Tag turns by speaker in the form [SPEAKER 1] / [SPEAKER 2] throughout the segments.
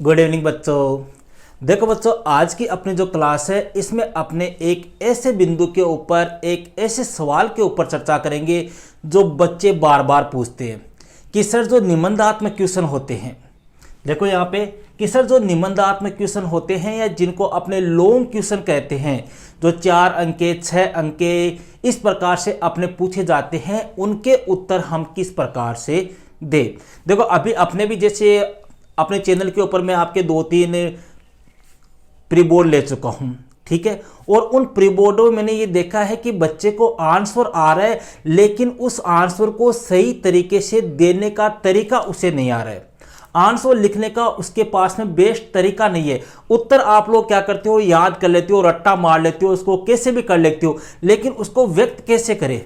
[SPEAKER 1] Good evening बच्चों। देखो बच्चों, आज की अपनी जो क्लास है इसमें अपने एक ऐसे बिंदु के ऊपर, एक ऐसे सवाल के ऊपर चर्चा करेंगे जो बच्चे बार बार पूछते हैं कि सर जो निबंधात्मक क्वेश्चन होते हैं, देखो यहाँ पे कि सर जो निबंधात्मक क्वेश्चन होते हैं या जिनको अपने लॉन्ग क्वेश्चन कहते हैं, जो 4 अंक के 6 अंक के इस प्रकार से अपने पूछे जाते हैं, उनके उत्तर हम किस प्रकार से दें। देखो अभी अपने भी जैसे अपने चैनल के ऊपर मैं आपके 2-3 प्री बोर्ड ले चुका हूं, ठीक है, और उन प्री बोर्डों में मैंने ये देखा है कि बच्चे को आंसर आ रहा है लेकिन उस आंसर को सही तरीके से देने का तरीका उसे नहीं आ रहा है। आंसर लिखने का उसके पास में बेस्ट तरीका नहीं है। उत्तर आप लोग क्या करते हो, याद कर लेते हो, रट्टा मार लेते हो, उसको कैसे भी कर लेते हो, लेकिन उसको व्यक्त कैसे करें।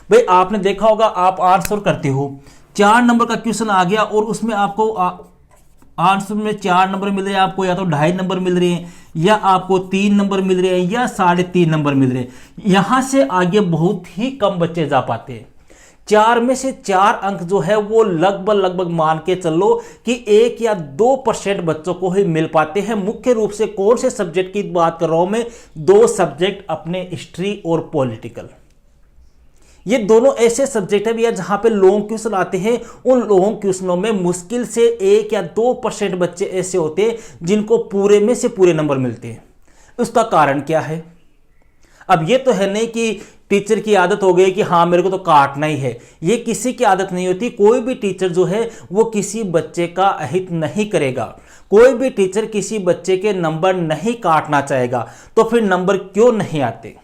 [SPEAKER 1] भाई आपने देखा होगा, आप आंसर करते हो, 4 नंबर का क्वेश्चन आ गया और उसमें आपको आंसर में 4 नंबर मिल रहे हैं, आपको या तो 2.5 नंबर मिल रहे हैं, या आपको 3 नंबर मिल रहे हैं, या 3.5 नंबर मिल रहे हैं। यहां से आगे बहुत ही कम बच्चे जा पाते हैं। 4 में से 4 अंक जो है वो लगभग मान के चलो कि 1 या 2% बच्चों को ही मिल पाते हैं। मुख्य रूप से कौन से सब्जेक्ट की बात कर रहा हूं मैं, 2 सब्जेक्ट अपने हिस्ट्री और पॉलिटिकल। ये दोनों ऐसे सब्जेक्ट है भैया जहां पे लॉन्ग क्वेश्चन आते हैं। उन लॉन्ग क्वेश्चनों में मुश्किल से 1 या 2% बच्चे ऐसे होते हैं जिनको पूरे में से पूरे नंबर मिलते हैं। उसका कारण क्या है? अब ये तो है नहीं कि टीचर की आदत हो गई कि हाँ मेरे को तो काटना ही है। ये किसी की आदत नहीं होती। कोई भी टीचर जो है वो किसी बच्चे का अहित नहीं करेगा। कोई भी टीचर किसी बच्चे के नंबर नहीं काटना चाहेगा। तो फिर नंबर क्यों नहीं आते?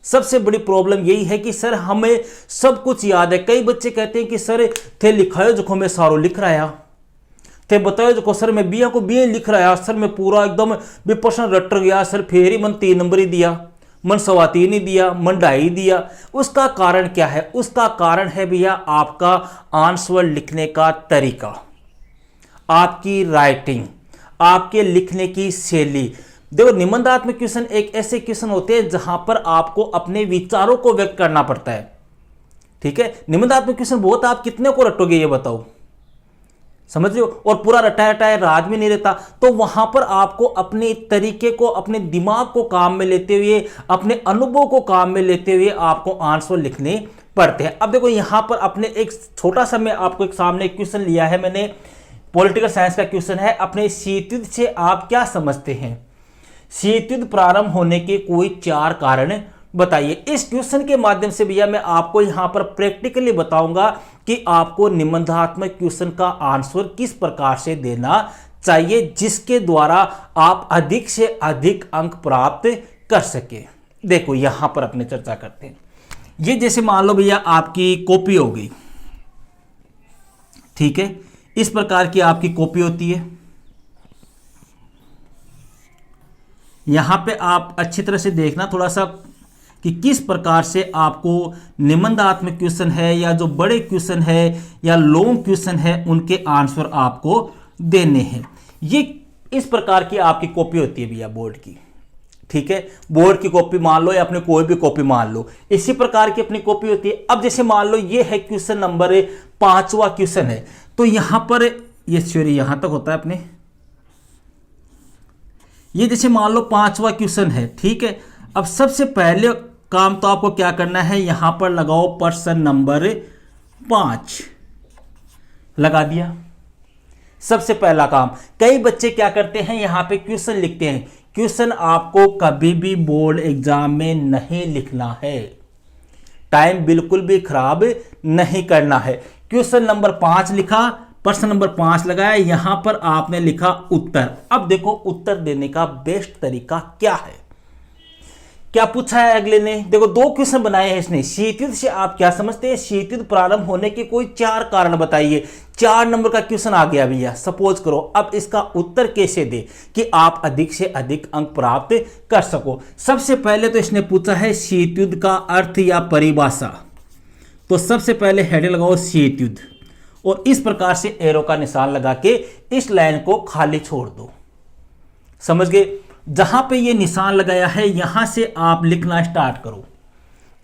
[SPEAKER 1] सबसे बड़ी प्रॉब्लम यही है कि सर हमें सब कुछ याद है। कई बच्चे कहते हैं कि सर थे लिखायो जो मैं सारो लिख रहा थे, बताओ जो सर मैं बिया को बिया लिख रहा, सर मैं पूरा एकदम विप्रश्न रट गया, सर फिर ही मन 3 नंबर ही दिया, मन 3.25 ही दिया, मन 2.5 दिया। उसका कारण क्या है? उसका कारण है भैया आपका आंसर लिखने का तरीका, आपकी राइटिंग, आपके लिखने की शैली। देखो निबंधात्मक क्वेश्चन एक ऐसे क्वेश्चन होते हैं जहां पर आपको अपने विचारों को व्यक्त करना पड़ता है, ठीक है। निबंधात्मक क्वेश्चन बहुत, आप कितने को रटोगे ये बताओ, समझ रहे हो? और पूरा रटाया रटाया राज भी नहीं रहता। तो वहां पर आपको अपने तरीके को, अपने दिमाग को काम में लेते हुए, अपने अनुभव को काम में लेते हुए आपको आंसर लिखने पड़ते हैं। अब देखो यहां पर अपने एक छोटा सा मैं आपको एक सामने क्वेश्चन लिया है मैंने, पॉलिटिकल साइंस का क्वेश्चन है। अपने शीतयुद्ध से आप क्या समझते हैं? शीतयुद्ध प्रारंभ होने के कोई 4 कारण बताइए। इस क्वेश्चन के माध्यम से भैया मैं आपको यहां पर प्रैक्टिकली बताऊंगा कि आपको निबंधात्मक क्वेश्चन का आंसर किस प्रकार से देना चाहिए जिसके द्वारा आप अधिक से अधिक अंक प्राप्त कर सके। देखो यहां पर अपने चर्चा करते हैं। ये जैसे मान लो भैया आपकी कॉपी हो गई, ठीक है, इस प्रकार की आपकी कॉपी होती है। यहां पे आप अच्छी तरह से देखना थोड़ा सा कि किस प्रकार से आपको निबंधात्मक क्वेश्चन है या जो बड़े क्वेश्चन है या लॉन्ग क्वेश्चन है उनके आंसर आपको देने हैं। ये इस प्रकार की आपकी कॉपी होती है भैया बोर्ड की, ठीक है। बोर्ड की कॉपी मान लो या अपने कोई भी कॉपी मान लो, इसी प्रकार की अपनी कॉपी होती है। अब जैसे मान लो ये है क्वेश्चन नंबर 5वां क्वेश्चन है, तो यहां पर ये सॉरी यहां तक होता है अपने, ये जैसे मान लो 5वां क्वेश्चन है, ठीक है। अब सबसे पहले काम तो आपको क्या करना है, यहां पर लगाओ प्रश्न नंबर 5, लगा दिया। सबसे पहला काम। कई बच्चे क्या करते हैं, यहां पे क्वेश्चन लिखते हैं। क्वेश्चन आपको कभी भी बोर्ड एग्जाम में नहीं लिखना है, टाइम बिल्कुल भी खराब नहीं करना है। क्वेश्चन नंबर 5 लिखा, प्रश्न नंबर 5 लगाया, यहां पर आपने लिखा उत्तर। अब देखो उत्तर देने का बेस्ट तरीका क्या है, क्या पूछा है अगले ने। देखो 2 क्वेश्चन बनाए हैं इसने। शीतयुद्ध से आप क्या समझते हैं? शीतयुद्ध प्रारंभ होने के कोई 4 कारण बताइए। 4 नंबर का क्वेश्चन आ गया भैया, सपोज करो। अब इसका उत्तर कैसे दे कि आप अधिक से अधिक अंक प्राप्त कर सको। सबसे पहले तो इसने पूछा है शीतयुद्ध का अर्थ या परिभाषा, तो सबसे पहले हेड लगाओ शीतयुद्ध और इस प्रकार से एरो का निशान लगा के इस लाइन को खाली छोड़ दो। समझ गए? जहां पे ये निशान लगाया है यहां से आप लिखना स्टार्ट करो।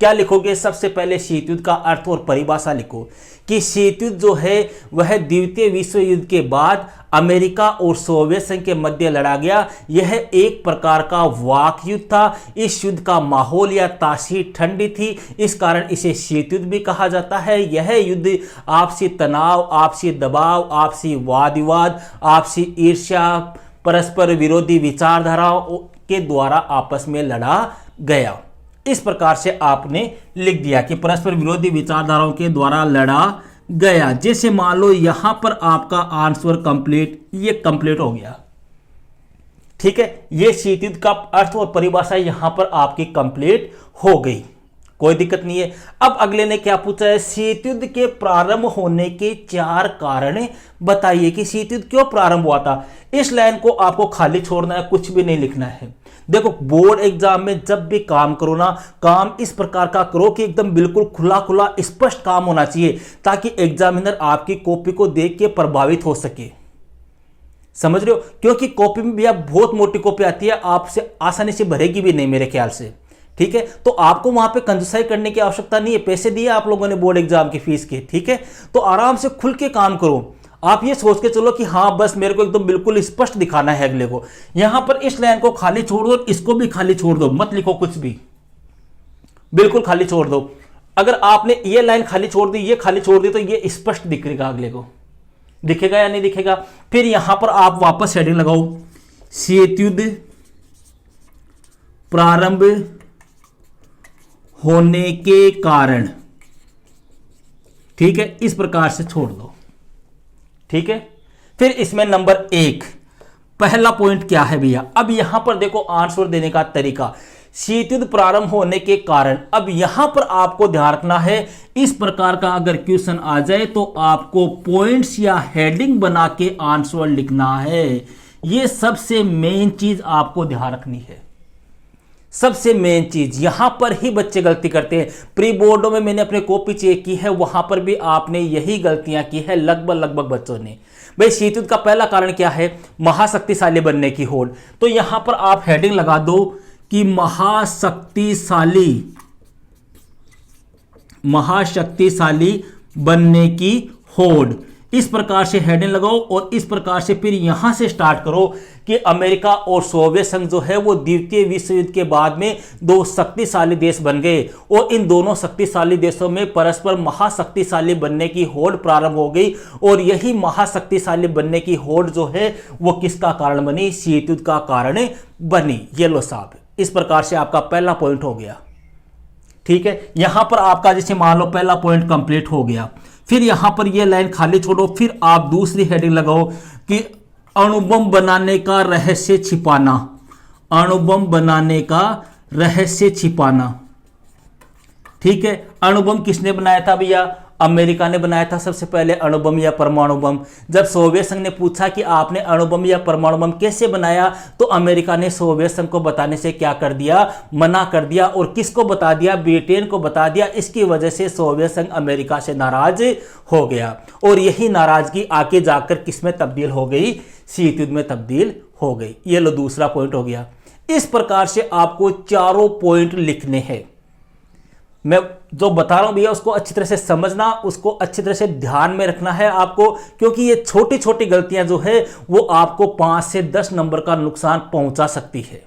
[SPEAKER 1] क्या लिखोगे? सबसे पहले शीत युद्ध का अर्थ और परिभाषा लिखो कि शीत युद्ध जो है वह द्वितीय विश्व युद्ध के बाद अमेरिका और सोवियत संघ के मध्य लड़ा गया। यह एक प्रकार का वाक युद्ध था। इस युद्ध का माहौल या तासीर ठंडी थी, इस कारण इसे शीत युद्ध भी कहा जाता है। यह युद्ध आपसी तनाव, आपसी दबाव, आपसी वाद विवाद, आपसी ईर्ष्या, परस्पर विरोधी विचारधाराओं के द्वारा आपस में लड़ा गया। इस प्रकार से आपने लिख दिया कि परस्पर विरोधी विचारधाराओं के द्वारा लड़ा गया। जैसे मान लो यहां पर आपका आंसर कंप्लीट, ये कंप्लीट हो गया, ठीक है। ये शीत युद्ध का अर्थ और परिभाषा यहां पर आपकी कंप्लीट हो गई, कोई दिक्कत नहीं है। अब अगले ने क्या पूछा है? शीत युद्ध के प्रारंभ होने के 4 कारण बताइए कि शीत युद्ध क्यों प्रारंभ हुआ था। इस लाइन को आपको खाली छोड़ना है, कुछ भी नहीं लिखना है। देखो, बोर्ड एग्जाम में जब भी काम करो ना, काम इस प्रकार का करो कि एकदम बिल्कुल खुला खुला स्पष्ट काम होना चाहिए, ताकि एग्जामिनर आपकी कॉपी को देख के प्रभावित हो सके। समझ रहे हो? क्योंकि कॉपी में भी आप बहुत मोटी कॉपी आती है, आपसे आसानी से भरेगी भी नहीं मेरे ख्याल से, ठीक है। तो आपको वहां पे कंजूसाई करने की आवश्यकता नहीं है, पैसे दिए आप लोगों ने बोर्ड एग्जाम की फीस के, ठीक है। तो आराम से खुल के काम करो। आप ये सोच के चलो कि हाँ बस मेरे को एकदम बिल्कुल स्पष्ट दिखाना है अगले को। यहां पर इस लाइन को खाली छोड़ दो, इसको भी खाली छोड़ दो, मत लिखो कुछ भी, बिल्कुल खाली छोड़ दो। अगर आपने ये लाइन खाली छोड़ दी, ये खाली छोड़ दी, तो ये स्पष्ट दिखेगा अगले को, दिखेगा या नहीं दिखेगा। फिर यहां पर आप वापस हेडिंग लगाओ, शीत युद्ध प्रारंभ होने के कारण, ठीक है, इस प्रकार से छोड़ दो, ठीक है। फिर इसमें नंबर 1 पहला पॉइंट क्या है भैया? अब यहां पर देखो आंसर देने का तरीका, शीत युद्ध प्रारंभ होने के कारण। अब यहां पर आपको ध्यान रखना है, इस प्रकार का अगर क्वेश्चन आ जाए तो आपको पॉइंट्स या हेडिंग बना के आंसर लिखना है। यह सबसे मेन चीज आपको ध्यान रखनी है, सबसे मेन चीज। यहां पर ही बच्चे गलती करते हैं। प्री बोर्डों में मैंने अपने कॉपी चेक की है, वहां पर भी आपने यही गलतियां की है लगभग बच्चों ने। भाई शीत युद्ध का पहला कारण क्या है? महाशक्तिशाली बनने की होड़। तो यहां पर आप हेडिंग लगा दो कि महाशक्तिशाली बनने की होड़। इस प्रकार से हेडिंग लगाओ और इस प्रकार से फिर यहां से स्टार्ट करो कि अमेरिका और सोवियत संघ जो है वो द्वितीय विश्व युद्ध के बाद में 2 शक्तिशाली देश बन गए और इन दोनों शक्तिशाली देशों में परस्पर महाशक्तिशाली बनने की होड़ प्रारंभ हो गई। और यही महाशक्तिशाली बनने की होड़ जो है वो किसका कारण बनी? शीत युद्ध का कारण बनी। ये लो साहब, इस प्रकार से आपका पहला पॉइंट हो गया, ठीक है। यहां पर आपका जैसे मान लो पहला पॉइंट कंप्लीट हो गया। फिर यहां पर यह लाइन खाली छोड़ो, फिर आप दूसरी हेडिंग लगाओ कि अणुबम बनाने का रहस्य छिपाना। अणुबम बनाने का रहस्य छिपाना, ठीक है। अणुबम किसने बनाया था भैया? अमेरिका ने बनाया था सबसे पहले अणुबम या परमाणु बम। जब सोवियत संघ ने पूछा कि आपने अणुबम या परमाणु बम कैसे बनाया, तो अमेरिका ने सोवियत संघ को बताने से क्या कर दिया? मना कर दिया। और किसको बता दिया? ब्रिटेन को बता दिया। इसकी वजह से सोवियत संघ अमेरिका से नाराज हो गया और यही नाराजगी आगे जाकर किस में तब्दील हो गई? शीत युद्ध में तब्दील हो गई। ये लो दूसरा पॉइंट हो गया। इस प्रकार से आपको चारों पॉइंट लिखने हैं। मैं जो बता रहा हूं भैया उसको अच्छी तरह से समझना, उसको अच्छी तरह से ध्यान में रखना है आपको, क्योंकि ये छोटी छोटी गलतियां जो है वो आपको 5 से 10 नंबर का नुकसान पहुंचा सकती है।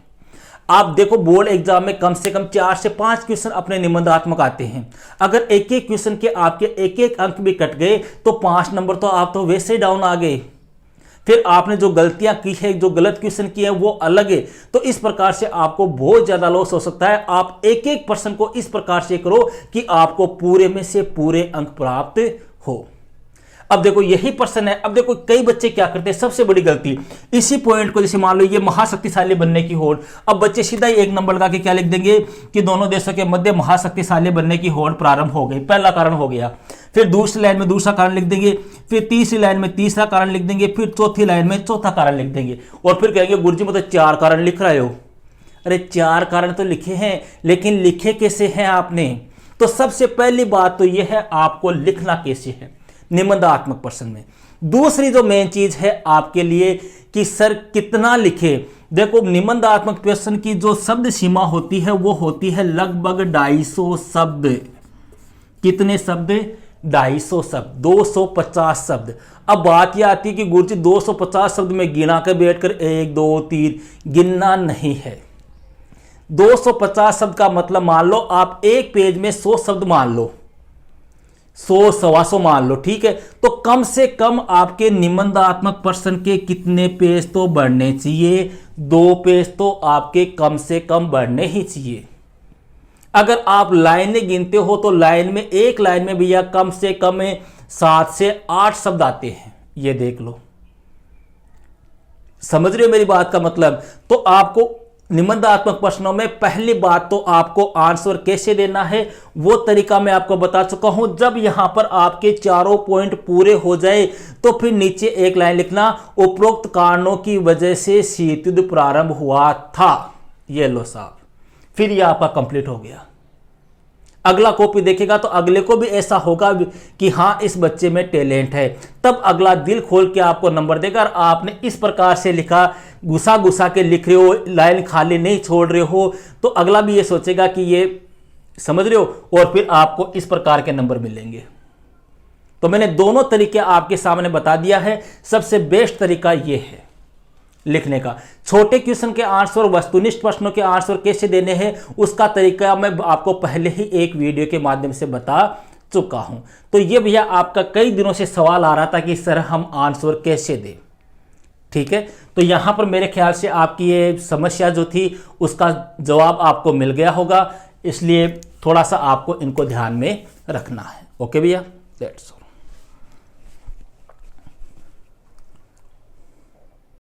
[SPEAKER 1] आप देखो बोर्ड एग्जाम में कम से कम 4 से 5 क्वेश्चन अपने निबंधात्मक आते हैं। अगर एक एक क्वेश्चन के आपके एक एक अंक भी कट गए तो 5 नंबर तो आप तो वैसे ही डाउन आ गए। फिर आपने जो गलतियां की है, जो गलत क्वेश्चन किए हैं वो अलग है। तो इस प्रकार से आपको बहुत ज्यादा लॉस हो सकता है। आप एक एक पर्सन को इस प्रकार से करो कि आपको पूरे में से पूरे अंक प्राप्त हो। अब देखो यही पर्सन है। अब देखो कई बच्चे क्या करते हैं, सबसे बड़ी गलती इसी पॉइंट को, जैसे मान लो ये महाशक्तिशाली बनने की होड़, अब बच्चे सीधा ही 1 नंबर लगा के क्या लिख देंगे कि दोनों देशों के मध्य महाशक्तिशाली बनने की होड़ प्रारंभ हो गई। पहला कारण हो गया। फिर दूसरी लाइन में दूसरा कारण लिख देंगे, फिर तीसरी लाइन में तीसरा कारण लिख देंगे, फिर चौथी लाइन में चौथा कारण लिख देंगे और फिर कहेंगे गुरुजी मतलब 4 कारण लिख रहे हो। अरे 4 कारण तो लिखे हैं, लेकिन लिखे कैसे हैं आपने? तो सबसे पहली बात तो यह है आपको लिखना कैसे है निबंधात्मक प्रश्न में। दूसरी जो मेन चीज है आपके लिए कि सर कितना लिखे, देखो निबंधात्मक प्रश्न की जो शब्द सीमा होती है वो होती है लगभग 250 शब्द। कितने शब्द? 250 शब्द, 250 शब्द। अब बात यह आती है कि गुरुजी 250 शब्द में गिना कर बैठकर 1 2 3 गिनना नहीं है। 250 शब्द का मतलब मान लो आप एक पेज में 100 शब्द मान लो, 100 125 मान लो, ठीक है। तो कम से कम आपके निबंधात्मक प्रश्न के कितने पेज तो बढ़ने चाहिए? 2 पेज तो आपके कम से कम बढ़ने ही चाहिए। अगर आप लाइनें गिनते हो तो लाइन में, एक लाइन में भैया कम से कम 7 से 8 शब्द आते हैं, ये देख लो। समझ रहे हो मेरी बात का मतलब? तो आपको निबंधात्मक प्रश्नों में पहली बात तो आपको आंसर कैसे देना है वो तरीका मैं आपको बता चुका हूं। जब यहां पर आपके चारों पॉइंट पूरे हो जाए तो फिर नीचे एक लाइन लिखना, उपरोक्त कारणों की वजह से शीत युद्ध प्रारंभ हुआ था। ये लो साहब, फिर यह आपका कंप्लीट हो गया। अगला कॉपी देखेगा तो अगले को भी ऐसा होगा कि हाँ इस बच्चे में टैलेंट है, तब अगला दिल खोल के आपको नंबर देगा। और आपने इस प्रकार से लिखा, घुसा घुसा के लिख रहे हो, लाइन खाली नहीं छोड़ रहे हो, तो अगला भी ये सोचेगा कि ये समझ रहे हो, और फिर आपको इस प्रकार के नंबर मिलेंगे। तो मैंने दोनों तरीके आपके सामने बता दिया है। सबसे बेस्ट तरीका ये है लिखने का। छोटे क्वेश्चन के आंसर, वस्तुनिष्ठ प्रश्नों के आंसर कैसे देने हैं उसका तरीका मैं आपको पहले ही एक वीडियो के माध्यम से बता चुका हूं। तो ये भैया आपका कई दिनों से सवाल आ रहा था कि सर हम आंसर कैसे दें, ठीक है। तो यहां पर मेरे ख्याल से आपकी ये समस्या जो थी उसका जवाब आपको मिल गया होगा, इसलिए थोड़ा सा आपको इनको ध्यान में रखना है। ओके भैया, दैट्स ऑल।